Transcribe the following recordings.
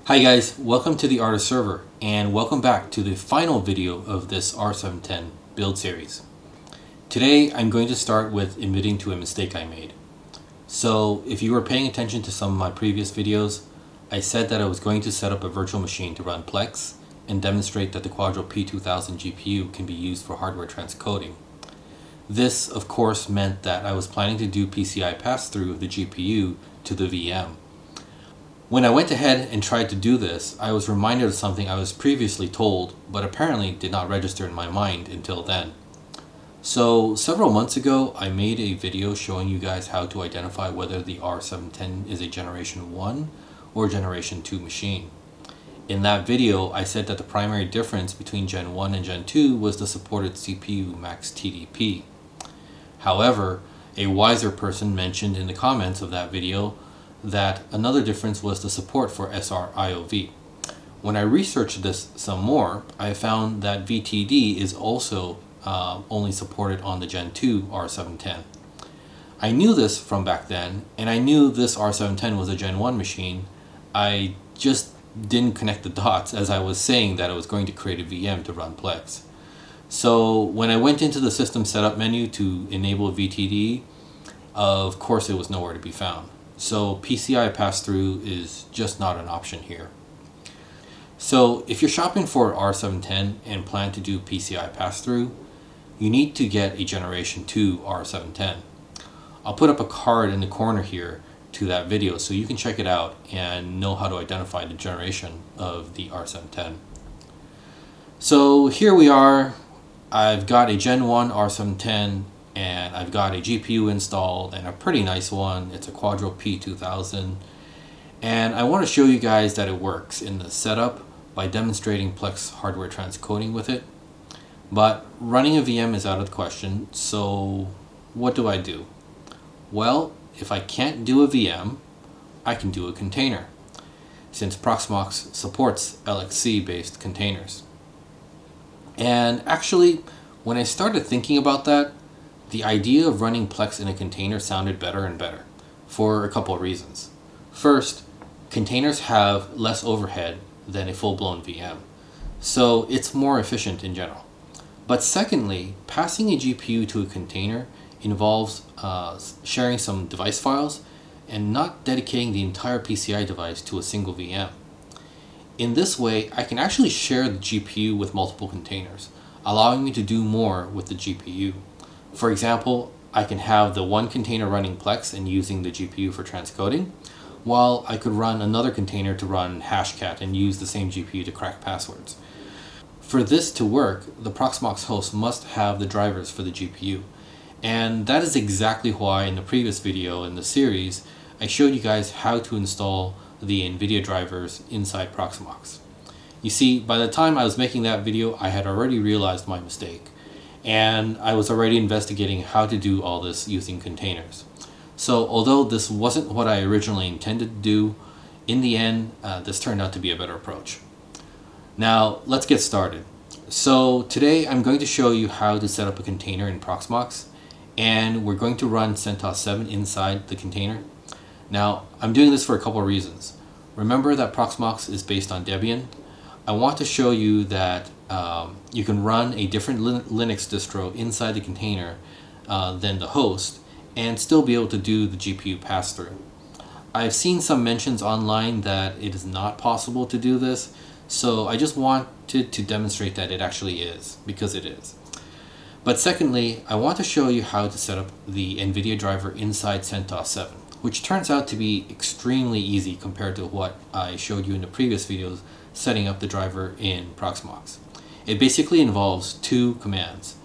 Hi guys, welcome to the Art Server and welcome back to the final video of this R710 build series. Today I'm going to start with admitting to a mistake I made. So if you were paying attention to some of my previous videos, I said that I was going to set up a virtual machine to run PLEX and demonstrate that the Quadro P2000 GPU can be used for hardware transcoding. This of course meant that I was planning to do PCI pass-through of the GPU to the VM. When I went ahead and tried to do this, I was reminded of something I was previously told, but apparently did not register in my mind until then. So several months ago, I made a video showing you guys how to identify whether the R710 is a Generation 1 or Generation 2 machine. In that video, I said that the primary difference between Gen 1 and Gen 2 was the supported CPU max TDP. However, a wiser person mentioned in the comments of that video that another difference was the support for SR-IOV. When I researched this some more, I found that VTD is also only supported on the Gen 2 R710. I knew this from back then, and I knew this R710 was a Gen 1 machine. I just didn't connect the dots as I was saying that I was going to create a VM to run PLEX. So when I went into the system setup menu to enable VTD, of course it was nowhere to be found. So PCI pass-through is just not an option here. So if you're shopping for R710 and plan to do PCI pass-through, you need to get a Generation 2 R710. I'll put up a card in the corner here to that video so you can check it out and know how to identify the generation of the R710. So here we are. I've got a Gen 1 R710 and I've got a GPU installed, and a pretty nice one. It's a Quadro P2000, and I want to show you guys that it works in the setup by demonstrating PLEX hardware transcoding with it. But running a VM is out of the question, so what do I do? Well, if I can't do a VM, I can do a container, since Proxmox supports LXC based containers. And actually, when I started thinking about that, the idea of running PLEX in a container sounded better and better, for a couple of reasons. First, containers have less overhead than a full-blown VM, so it's more efficient in general. But secondly, passing a GPU to a container involves sharing some device files and not dedicating the entire PCI device to a single VM. In this way, I can actually share the GPU with multiple containers, allowing me to do more with the GPU. For example, I can have the one container running PLEX and using the GPU for transcoding, while I could run another container to run Hashcat and use the same GPU to crack passwords. For this to work, the Proxmox host must have the drivers for the GPU, and that is exactly why in the previous video in the series, I showed you guys how to install the nvidia drivers inside Proxmox. You see, by the time I was making that video, I had already realized my mistake, and I was already investigating how to do all this using containers. So although this wasn't what I originally intended to do, in the end, this turned out to be a better approach. Now, let's get started. So today I'm going to show you how to set up a container in Proxmox, and we're going to run CentOS 7 inside the container. Now, I'm doing this for a couple of reasons. Remember that Proxmox is based on Debian. I want to show you that you can run a different Linux distro inside the container than the host and still be able to do the GPU pass-through. I've seen some mentions online that it is not possible to do this, so I just wanted to demonstrate that it actually is, because it is. But secondly, I want to show you how to set up the NVIDIA driver inside CentOS 7, which turns out to be extremely easy compared to what I showed you in the previous videos setting up the driver in Proxmox. It basically involves two commands.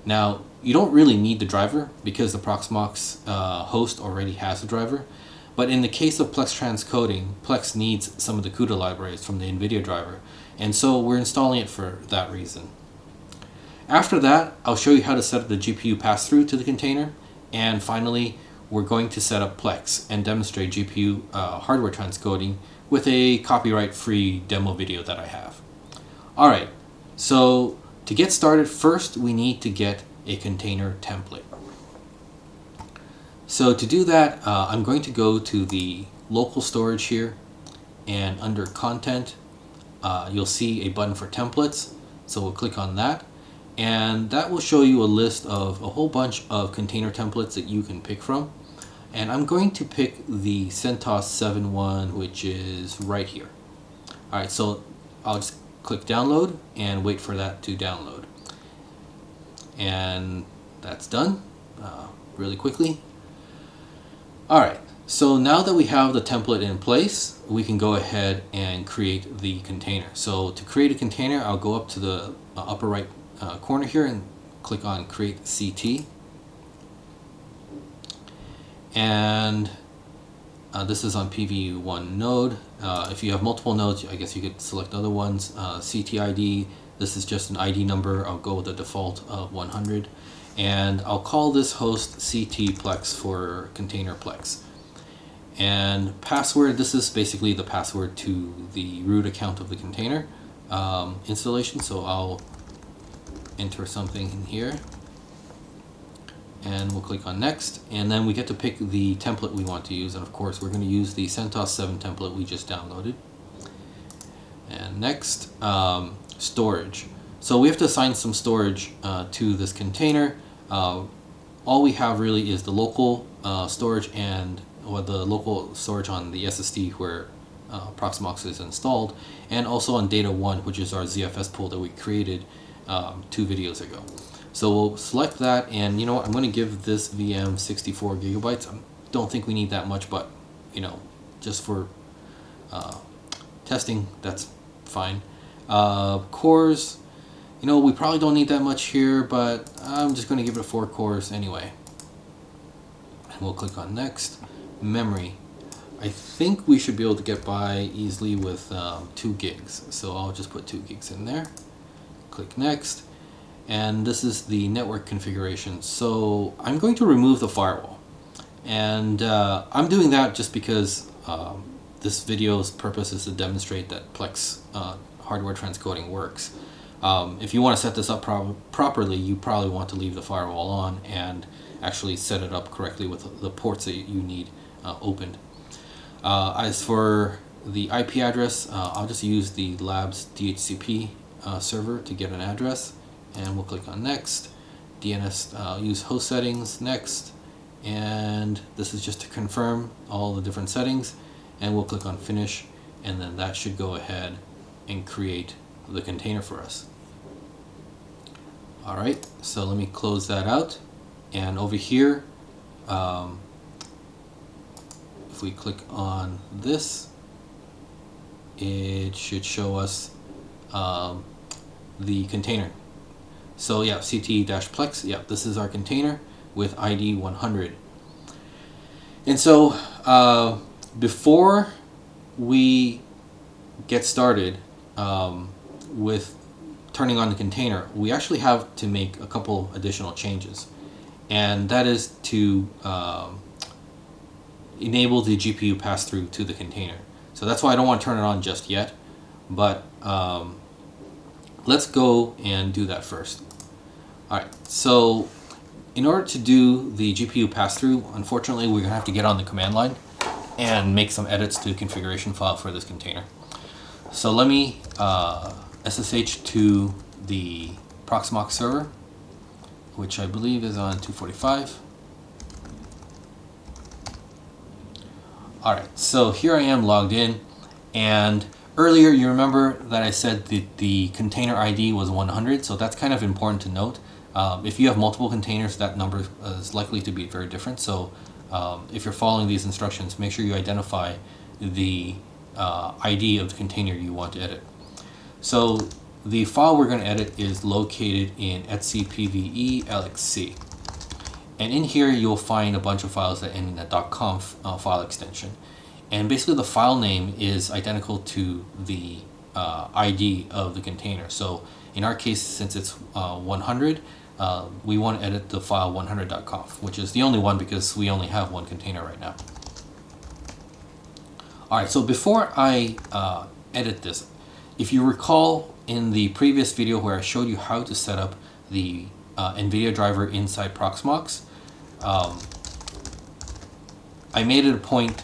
Now, you don't really need the driver because the Proxmox host already has the driver, but in the case of PLEX transcoding, PLEX needs some of the CUDA libraries from the NVIDIA driver, and so we're installing it for that reason. After that, I'll show you how to set up the GPU pass-through to the container, and finally, we're going to set up PLEX and demonstrate GPU hardware transcoding with a copyright-free demo video that I have. Alright, so to get started, first we need to get a container template. So to do that, I'm going to go to the local storage here, and under content, you'll see a button for templates. So we'll click on that, and that will show you a list of a whole bunch of container templates that you can pick from. And I'm going to pick the CentOS 7.1, which is right here. Alright, so I'll just click download and wait for that to download. And that's done really quickly. Alright, so now that we have the template in place, we can go ahead and create the container. So to create a container, I'll go up to the upper right corner here and click on Create CT. And this is on PV1 node. If you have multiple nodes, I guess you could select other ones. CT ID, this is just an ID number. I'll go with the default of 100. And I'll call this host CT PLEX for container PLEX. And password, this is basically the password to the root account of the container installation. So I'll enter something in here. And we'll click on next, and then we get to pick the template we want to use, and of course we're going to use the CentOS 7 template we just downloaded. And next, storage. So we have to assign some storage to this container. All we have really is the local storage or the local storage on the SSD where Proxmox is installed, and also on Data 1, which is our ZFS pool that we created 2 videos ago. So we'll select that, and you know what, I'm going to give this VM 64 gigabytes. I don't think we need that much, but you know, just for testing, that's fine. Cores, you know, we probably don't need that much here, but I'm just going to give it 4 cores anyway. And we'll click on next. Memory, I think we should be able to get by easily with 2 gigs, so I'll just put 2 gigs in there. Click next. And this is the network configuration. So I'm going to remove the firewall, and I'm doing that just because this video's purpose is to demonstrate that PLEX hardware transcoding works. If you want to set this up properly, you probably want to leave the firewall on and actually set it up correctly with the ports that you need opened. As for the IP address, I'll just use the labs DHCP server to get an address. And we'll click on next. DNS, use host settings, next. And this is just to confirm all the different settings. And we'll click on finish. And then that should go ahead and create the container for us. Alright, so let me close that out. And over here, if we click on this, it should show us the container. So yeah, CT-Plex, yeah, this is our container with ID 100. And so before we get started with turning on the container, we actually have to make a couple additional changes. And that is to enable the GPU pass-through to the container. So that's why I don't want to turn it on just yet, but let's go and do that first. Alright, so in order to do the GPU pass-through, unfortunately we're going to have to get on the command line and make some edits to the configuration file for this container. So let me SSH to the Proxmox server, which I believe is on 245. Alright, so here I am logged in, and earlier you remember that I said that the container ID was 100, so that's kind of important to note. If you have multiple containers, that number is likely to be very different. So if you're following these instructions, make sure you identify the ID of the container you want to edit. So the file we're going to edit is located in etc/pve lxc. And in here you'll find a bunch of files that end in a .conf file extension. And basically the file name is identical to the ID of the container. So in our case, since it's 100, we want to edit the file 100.conf, which is the only one because we only have one container right now. Alright, so before I edit this, if you recall in the previous video where I showed you how to set up the NVIDIA driver inside Proxmox, I made it a point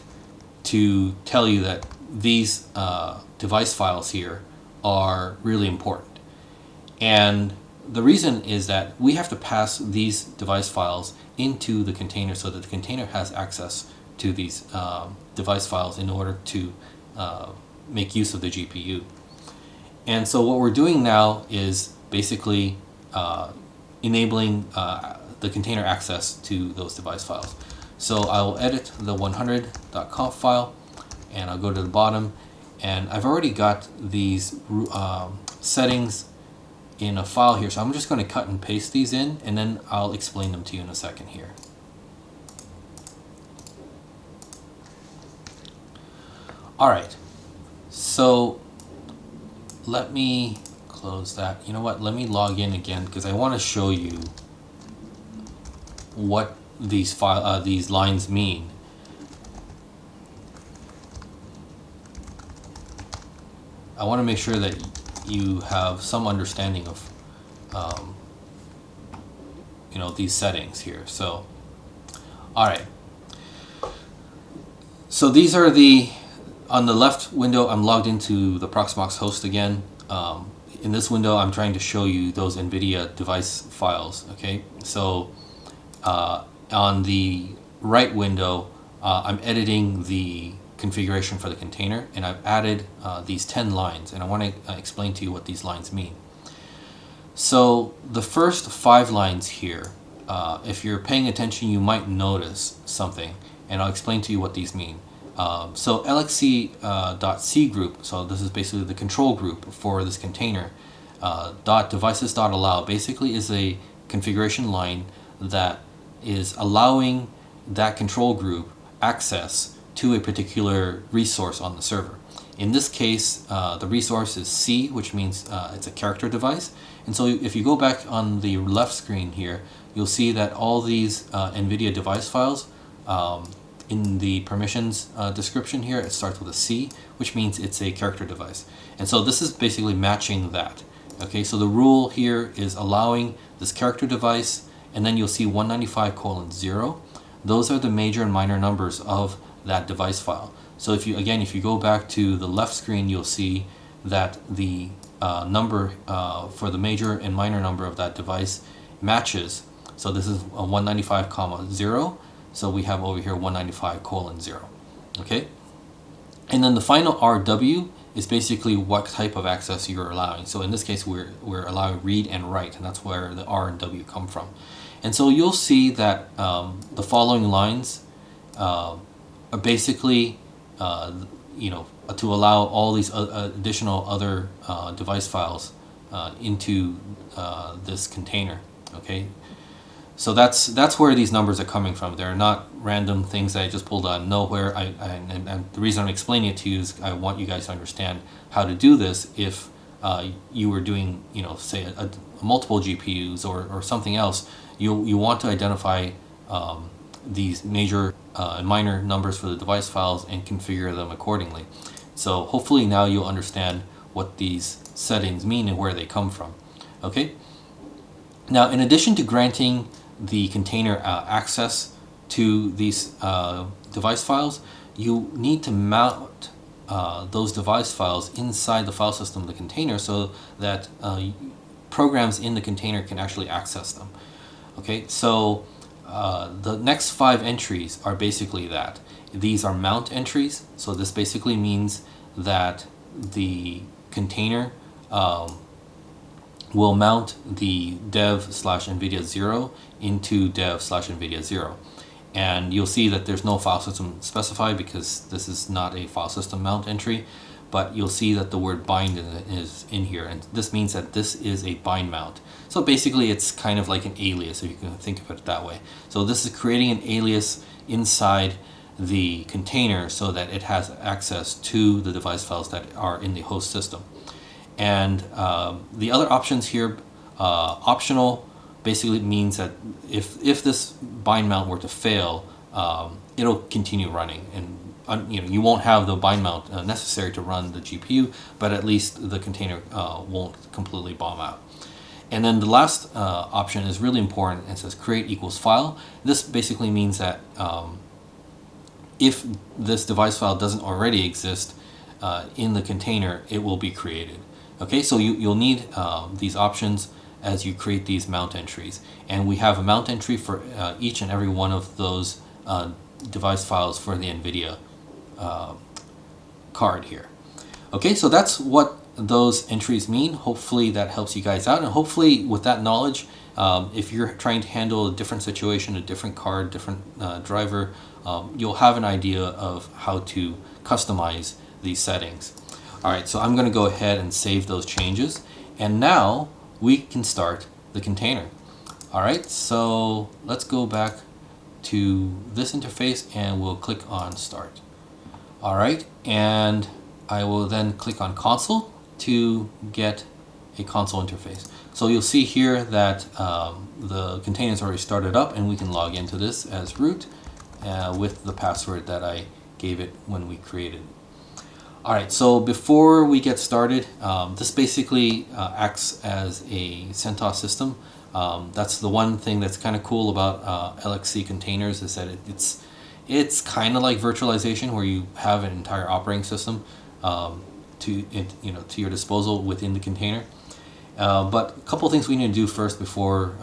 to tell you that these device files here are really important. And the reason is that we have to pass these device files into the container so that the container has access to these device files in order to make use of the GPU. And so what we're doing now is basically enabling the container access to those device files. So I will edit the 100.conf file, and I'll go to the bottom, and I've already got these settings in a file here, so I'm just going to cut and paste these in, and then I'll explain them to you in a second here. Alright, so let me close that. You know what, let me log in again because I want to show you what these lines mean. I want to make sure that you have some understanding of you know, these settings here. So alright, so these are on the left window I'm logged into the Proxmox host again. In this window I'm trying to show you those NVIDIA device files. Okay, so on the right window I'm editing the configuration for the container, and I've added these 10 lines, and I want to explain to you what these lines mean. So the first 5 lines here, if you're paying attention, you might notice something, and I'll explain to you what these mean. So lxc.cgroup, so this is basically the control group for this container, .devices.allow basically is a configuration line that is allowing that control group access to a particular resource on the server. In this case, the resource is C, which means it's a character device. And so if you go back on the left screen here, you'll see that all these NVIDIA device files, in the permissions description here, it starts with a C, which means it's a character device. And so this is basically matching that. Okay, so the rule here is allowing this character device, and then you'll see 195:0. Those are the major and minor numbers of that device file. So if you go back to the left screen, you'll see that the number for the major and minor number of that device matches. So this is a 195:0. So we have over here 195:0. Okay, and then the final RW is basically what type of access you're allowing. So in this case, we're allowing read and write, and that's where the R and W come from. And so you'll see that the following lines are basically, you know, to allow all these additional other device files into this container. Okay, so that's where these numbers are coming from. They're not random things that I just pulled out of nowhere. And the reason I'm explaining it to you is I want you guys to understand how to do this if you were doing, you know, say a multiple GPUs or something else. You want to identify these major and minor numbers for the device files and configure them accordingly. So hopefully now you'll understand what these settings mean and where they come from. Okay. Now, in addition to granting the container access to these device files, you need to mount those device files inside the file system of the container so that programs in the container can actually access them. Okay, so the next 5 entries are basically that. These are mount entries, so this basically means that the container will mount the dev/NVIDIA 0 into dev/NVIDIA 0. And you'll see that there's no file system specified because this is not a file system mount entry, but you'll see that the word bind is in here, and this means that this is a bind mount. So basically it's kind of like an alias, if you can think of it that way. So this is creating an alias inside the container so that it has access to the device files that are in the host system. And the other options here, optional, basically means that if this bind mount were to fail, it'll continue running, and you know, you won't have the bind mount necessary to run the GPU, but at least the container won't completely bomb out. And then the last option is really important. It says create equals file. This basically means that if this device file doesn't already exist, in the container, it will be created. Okay, so you'll need these options as you create these mount entries. And we have a mount entry for each and every one of those device files for the NVIDIA card here. Okay, so that's what those entries mean. Hopefully that helps you guys out, and hopefully with that knowledge, if you're trying to handle a different situation, a different card, different driver, you'll have an idea of how to customize these settings. Alright, so I'm going to go ahead and save those changes, and now we can start the container. Alright, so let's go back to this interface and we'll click on Start. Alright, and I will then click on Console to get a console interface. So you'll see here that the container is already started up, and we can log into this as root with the password that I gave it when we created it. Alright, so before we get started, this basically acts as a CentOS system. That's the one thing that's kind of cool about LXC containers, is that it's kind of like virtualization, where you have an entire operating system to your disposal within the container. But a couple of things we need to do first before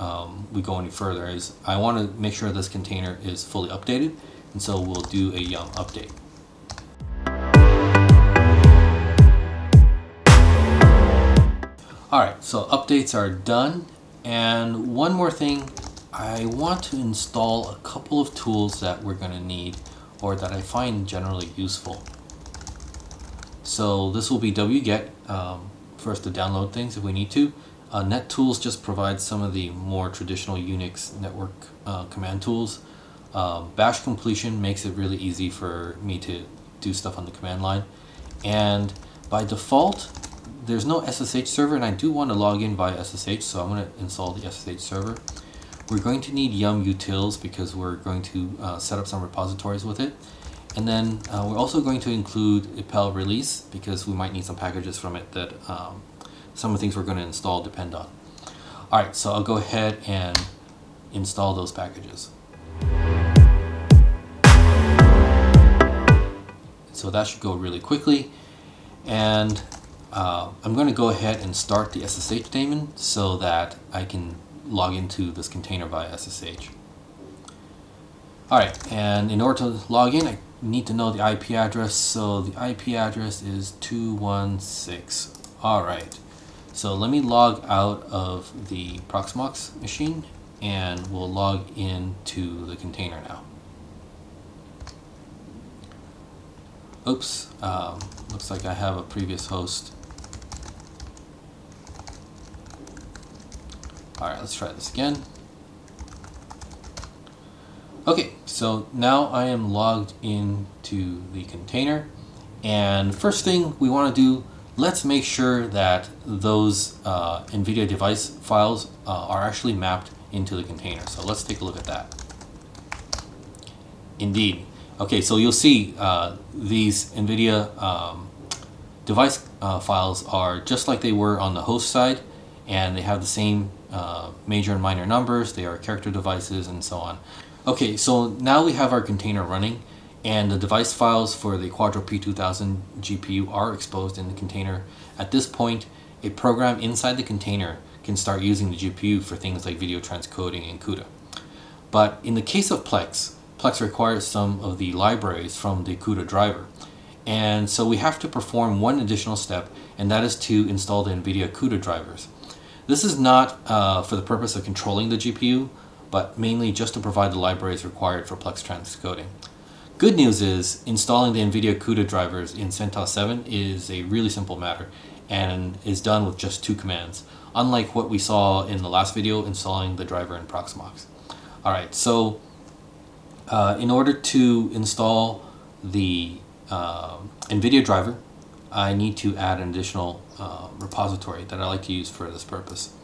we go any further is I want to make sure this container is fully updated, and so we'll do a yum update. Alright, so updates are done, and one more thing, I want to install a couple of tools that we're going to need, or that I find generally useful. So this will be wget for us to download things if we need to. NetTools just provides some of the more traditional Unix network command tools. Bash completion makes it really easy for me to do stuff on the command line. And by default, there's no SSH server, and I do want to log in via SSH, so I'm going to install the SSH server. We're going to need yum utils because we're going to set up some repositories with it. And then we're also going to include a PEL release because we might need some packages from it that some of the things we're going to install depend on. Alright, so I'll go ahead and install those packages. So that should go really quickly. And I'm going to go ahead and start the SSH daemon so that I can log into this container via SSH. Alright, and in order to log in, I need to know the IP address. So the IP address is 216. Alright, so let me log out of the Proxmox machine and we'll log into the container now. Oops, looks like I have a previous host. Alright, let's try this again. Okay, so now I am logged into the container, and first thing we want to do, let's make sure that those NVIDIA device files are actually mapped into the container. So let's take a look at that. Indeed. Okay, so you'll see these NVIDIA device files are just like they were on the host side, and they have the same major and minor numbers. They are character devices and so on. Okay, so now we have our container running, and the device files for the Quadro P2000 GPU are exposed in the container. At this point, a program inside the container can start using the GPU for things like video transcoding and CUDA. But in the case of PLEX requires some of the libraries from the CUDA driver. And so we have to perform one additional step, and that is to install the NVIDIA CUDA drivers. This is not for the purpose of controlling the GPU, but mainly just to provide the libraries required for PLEX transcoding. Good news is installing the NVIDIA CUDA drivers in CentOS 7 is a really simple matter and is done with just 2 commands, unlike what we saw in the last video installing the driver in Proxmox. Alright, so in order to install the NVIDIA driver, I need to add an additional repository that I like to use for this purpose.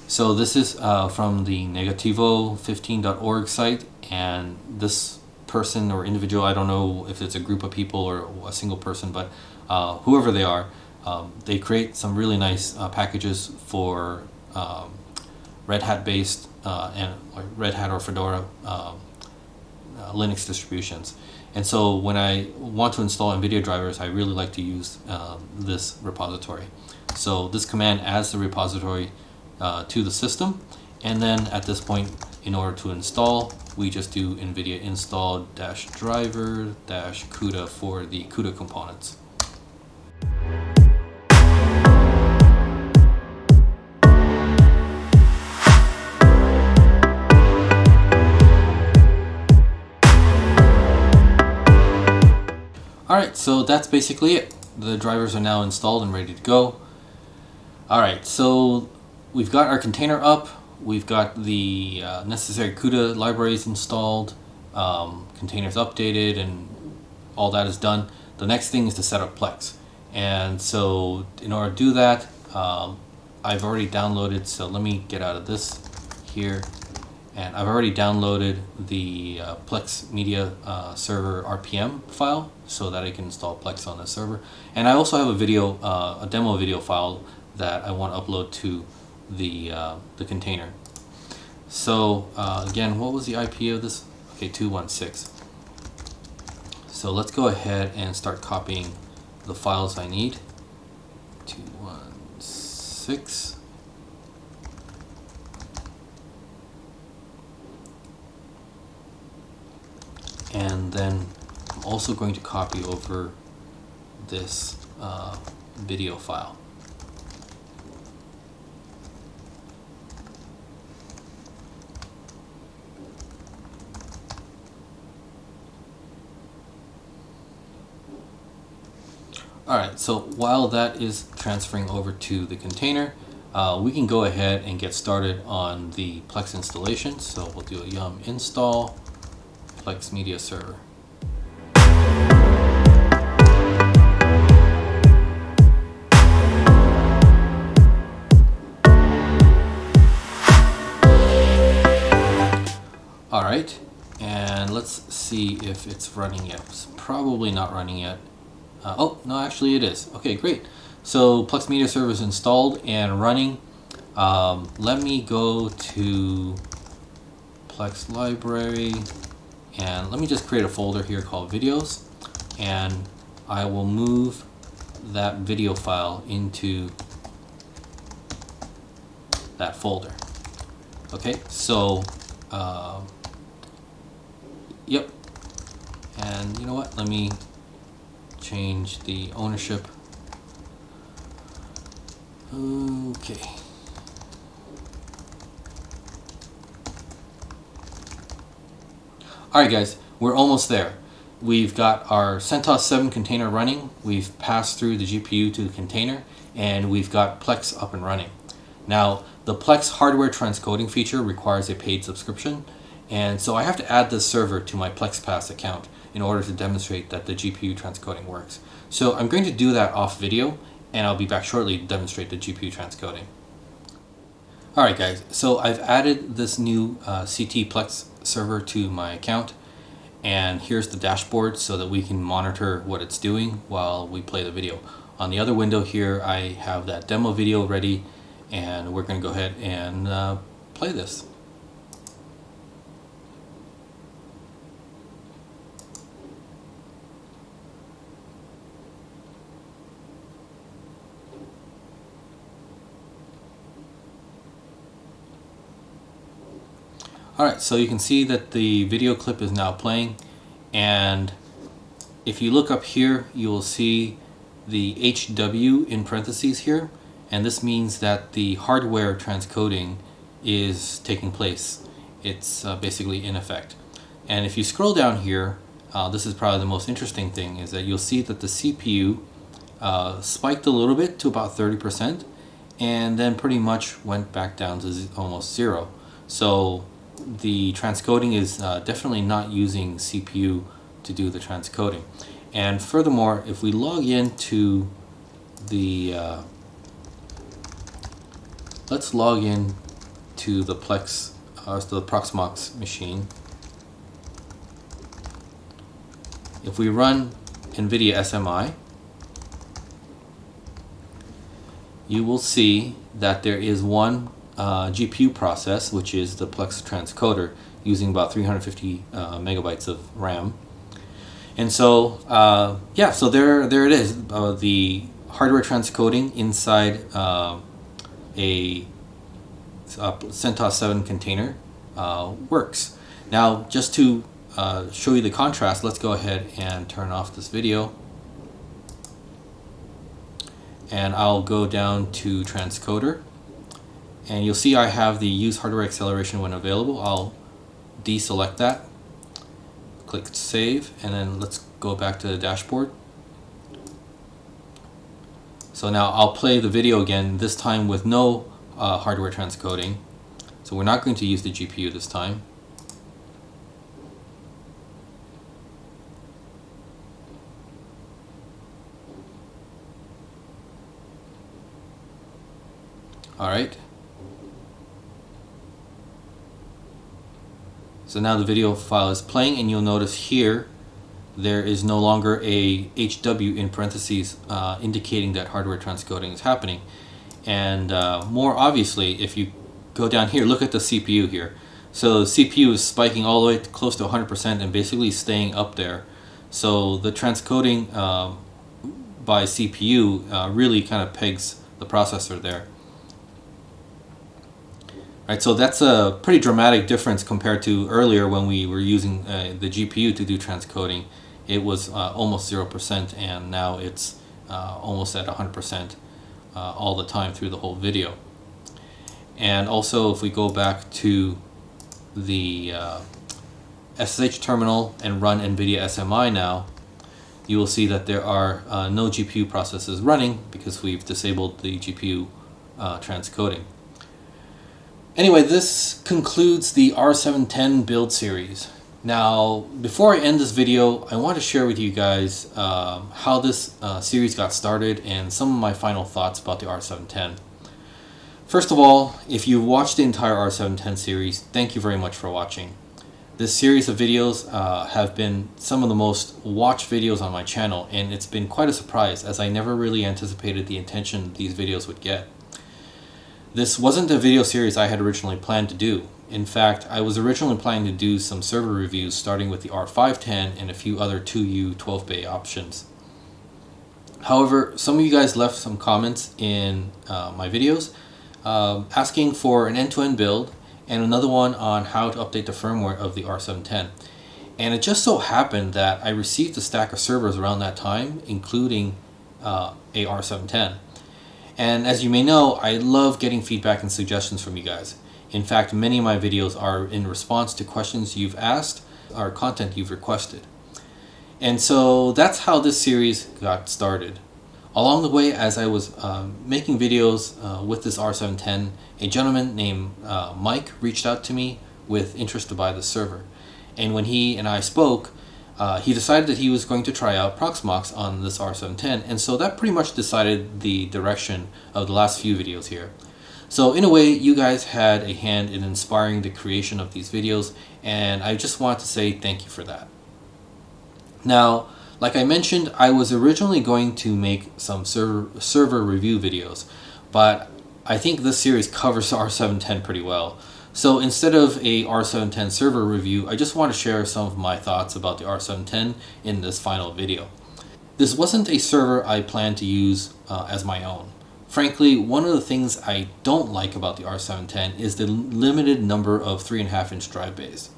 So this is from the negativo15.org site, and this person or individual, I don't know if it's a group of people or a single person, but whoever they are, they create some really nice packages for Red Hat based and Red Hat or Fedora Linux distributions. And so when I want to install NVIDIA drivers, I really like to use this repository. So this command adds the repository to the system, and then at this point, in order to install, we just do NVIDIA install -driver -CUDA for the CUDA components. Alright, so that's basically it. The drivers are now installed and ready to go. Alright, so we've got our container up, we've got the necessary CUDA libraries installed, containers updated, and all that is done. The next thing is to set up PLEX. And so in order to do that, I've already downloaded, so let me get out of this here. And I've already downloaded the PLEX media server RPM file so that I can install PLEX on the server. And I also have a video, a demo video file that I want to upload to the container. So again, what was the IP of this? Okay, 216. So let's go ahead and start copying the files I need. 216. And then I'm also going to copy over this video file. Alright, so while that is transferring over to the container, we can go ahead and get started on the PLEX installation. So we'll do a yum install PLEX media server. Alright, and let's see if it's running yet. It's probably not running yet. Oh, no, actually it is. Okay, great. So PLEX media server is installed and running. Let me go to PLEX library, and let me just create a folder here called videos, and I will move that video file into that folder. Okay, so yep, and you know what, let me change the ownership. Okay. Alright guys, we're almost there. We've got our CentOS 7 container running, we've passed through the GPU to the container, and we've got PLEX up and running. Now, the PLEX hardware transcoding feature requires a paid subscription, and so I have to add this server to my PLEX Pass account in order to demonstrate that the GPU transcoding works. So I'm going to do that off video, and I'll be back shortly to demonstrate the GPU transcoding. Alright guys, so I've added this new CT PLEX server to my account, and here's the dashboard so that we can monitor what it's doing while we play the video. On the other window here, I have that demo video ready, and we're going to go ahead and play this. Alright, so you can see that the video clip is now playing, and if you look up here, you will see the HW in parentheses here, and this means that the hardware transcoding is taking place. It's basically in effect. And if you scroll down here, this is probably the most interesting thing, is that you'll see that the CPU spiked a little bit to about 30%, and then pretty much went back down to almost zero. So the transcoding is definitely not using CPU to do the transcoding. And furthermore, if we log into the let's log in to the PLEX, to the Proxmox machine. If we run NVIDIA SMI, you will see that there is one GPU process, which is the PLEX transcoder, using about 350 megabytes of RAM. And so, yeah, so there it is, the hardware transcoding inside a CentOS 7 container works. Now, just to show you the contrast, let's go ahead and turn off this video. And I'll go down to Transcoder. And you'll see I have the use hardware acceleration when available. I'll deselect that. Click save, and then let's go back to the dashboard. So now I'll play the video again, this time with no hardware transcoding. So we're not going to use the GPU this time. Alright. So now the video file is playing, and you'll notice here there is no longer a HW in parentheses indicating that hardware transcoding is happening. And more obviously, if you go down here, look at the CPU here. So the CPU is spiking all the way to close to 100% and basically staying up there. So the transcoding by CPU really kind of pegs the processor there. Right, so that's a pretty dramatic difference compared to earlier when we were using the GPU to do transcoding. It was almost 0%, and now it's almost at 100% all the time through the whole video. And also, if we go back to the SSH terminal and run NVIDIA SMI now, you will see that there are no GPU processes running because we've disabled the GPU transcoding. Anyway, this concludes the R710 build series. Now, before I end this video, I want to share with you guys how this series got started and some of my final thoughts about the R710. First of all, if you watched the entire R710 series, thank you very much for watching. This series of videos have been some of the most watched videos on my channel, and it's been quite a surprise as I never really anticipated the attention these videos would get. This wasn't a video series I had originally planned to do. In fact, I was originally planning to do some server reviews starting with the R510 and a few other 2U 12-bay options. However, some of you guys left some comments in my videos asking for an end-to-end build and another one on how to update the firmware of the R710. And it just so happened that I received a stack of servers around that time, including a R710. And as you may know, I love getting feedback and suggestions from you guys. In fact, many of my videos are in response to questions you've asked or content you've requested. And so that's how this series got started. Along the way, as I was making videos with this R710, a gentleman named Mike reached out to me with interest to buy the server. And when he and I spoke, he decided that he was going to try out Proxmox on this R710, and so that pretty much decided the direction of the last few videos here. So in a way, you guys had a hand in inspiring the creation of these videos, and I just want to say thank you for that. Now, like I mentioned, I was originally going to make some server review videos, but I think this series covers R710 pretty well. So instead of a R710 server review, I just want to share some of my thoughts about the R710 in this final video. This wasn't a server I planned to use as my own. Frankly, one of the things I don't like about the R710 is the limited number of 3.5-inch drive bays.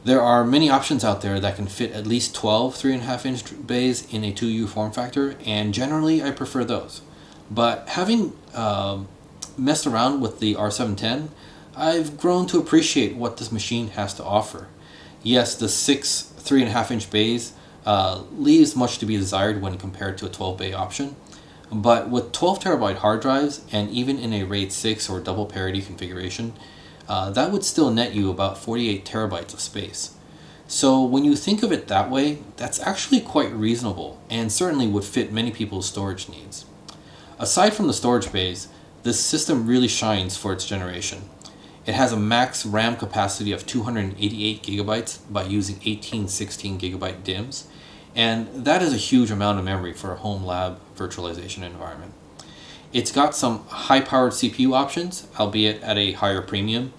There are many options out there that can fit at least 12 3.5-inch bays in a 2U form factor, and generally I prefer those. But having messed around with the R710, I've grown to appreciate what this machine has to offer. Yes, the 6 3.5-inch bays leaves much to be desired when compared to a 12-bay option, but with 12 terabyte hard drives and even in a RAID 6 or double parity configuration, that would still net you about 48 terabytes of space. So when you think of it that way, that's actually quite reasonable and certainly would fit many people's storage needs. Aside from the storage bays, this system really shines for its generation. It has a max RAM capacity of 288 gigabytes by using 18 16 gigabyte DIMMs, and that is a huge amount of memory for a home lab virtualization environment. It's got some high-powered CPU options, albeit at a higher premium,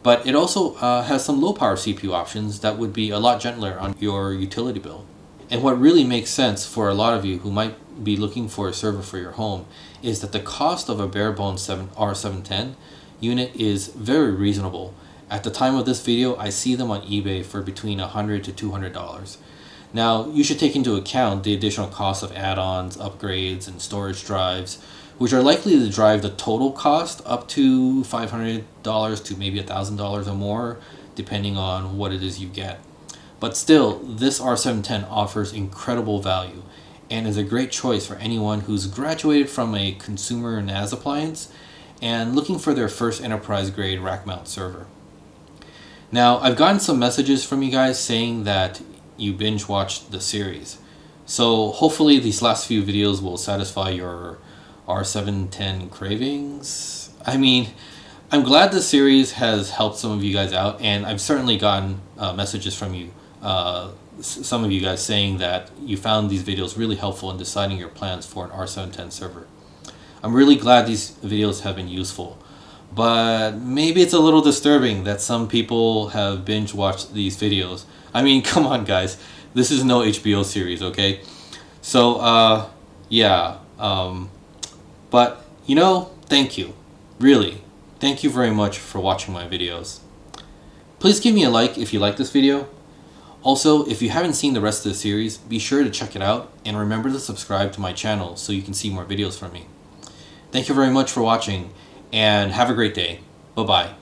But it also has some low power CPU options that would be a lot gentler on your utility bill. And what really makes sense for a lot of you who might be looking for a server for your home is that the cost of a bare bones R710 unit is very reasonable. At the time of this video, I see them on eBay for between $100 to $200. Now, you should take into account the additional cost of add-ons, upgrades, and storage drives, which are likely to drive the total cost up to $500 to maybe $1,000 or more, depending on what it is you get. But still, this R710 offers incredible value and is a great choice for anyone who's graduated from a consumer NAS appliance and looking for their first enterprise-grade rack mount server. Now, I've gotten some messages from you guys saying that you binge watched the series. So hopefully these last few videos will satisfy your R710 cravings. I mean, I'm glad the series has helped some of you guys out, and I've certainly gotten messages from you, some of you guys saying that you found these videos really helpful in deciding your plans for an R710 server. I'm really glad these videos have been useful, but maybe it's a little disturbing that some people have binge watched these videos. I mean, come on guys, this is no HBO series, okay? So, yeah, but, you know, thank you. Really, thank you very much for watching my videos. Please give me a like if you like this video. Also, if you haven't seen the rest of the series, be sure to check it out, and remember to subscribe to my channel so you can see more videos from me. Thank you very much for watching, and have a great day. Bye-bye.